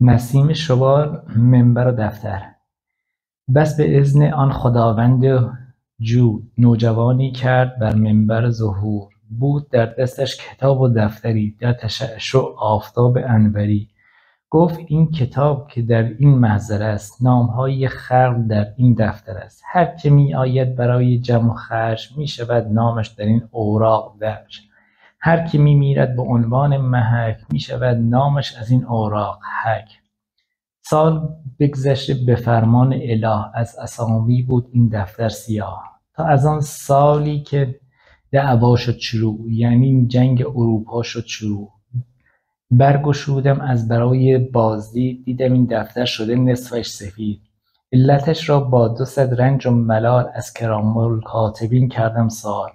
نسیم شبار منبر و دفتر. بس به اذن آن خداوند جو نوجوانی کرد بر منبر ظهور. بود در دستش کتاب و دفتری، در تشعشع آفتاب انوری. گفت این کتاب که در این محضر است، نامهای خلق در این دفتر است. هر که می آید برای جمع و خرج، می شود نامش در این اوراق درج. هر که می میرد به عنوان محک، می شود نامش از این اوراق حک. سال بگذشته به فرمان اله، از اسامی بود این دفتر سیاه. تا از آن سالی که دعوا شد شروع، یعنی این جنگ اروپا شد شروع. برگشودم از برای بازدید، دیدم این دفتر شده نصفش سفید. علتش را با 200 رنج و ملال، از کرام الکاتبین کردم سؤال.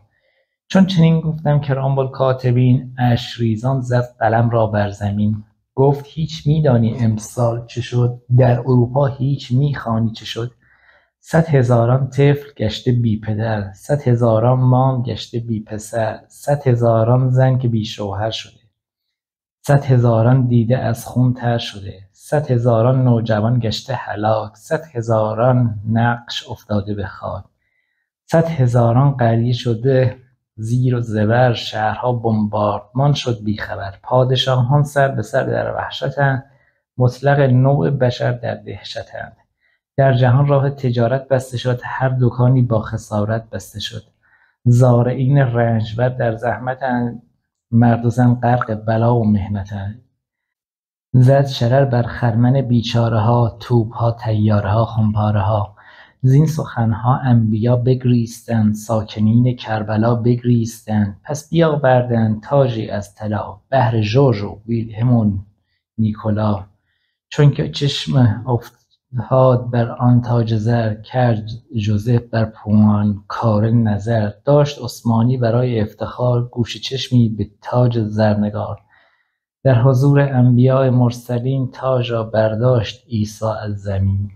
چون چنین گفتم کرام الکاتبین، اشک ریزان زد قلم را بر زمین. گفت هیچ میدانی امسال چه شد؟ در اروپا هیچ میخوانی چه شد؟ 100,000 طفل گشته بی پدر، 100,000 مام گشته بی پسر، 100,000 زن که بی شوهر شده، 100,000 دیده از خون تر شده، 100,000 نوجوان گشته هلاک، 100,000 نقش افتاده به خاک، 100,000 قریه شده زیر و زبر، شهرها بمباردمان شد بیخبر. پادشاهان سر به سر در وحشتند، مطلق نوع بشر در دهشتند. در جهان راه تجارت بسته شد، هر دکانی با خسارت بسته شد. زارعین رنجبر در زحمتند، مرد و زن غرق بلا و محنتند. زد شرر بر خرمن بیچاره ها، توپها، طیاره ها، خمپاره ها. زین سخنها انبیا بگریستند، ساکنین کربلا بگریستند. پس بیاوردند تاجی از طلا، بهر ژرژ و ویلهلم و نیکولا. چونکه چشم افتاد بر آن تاج زر، کرد ژوزف بر پوانکاره نظر. داشت عثمانی برای افتخار، گوش چشمی به تاج زرنگار. در حضور انبیاء مرسلین، تاج را برداشت عیسی از زمین.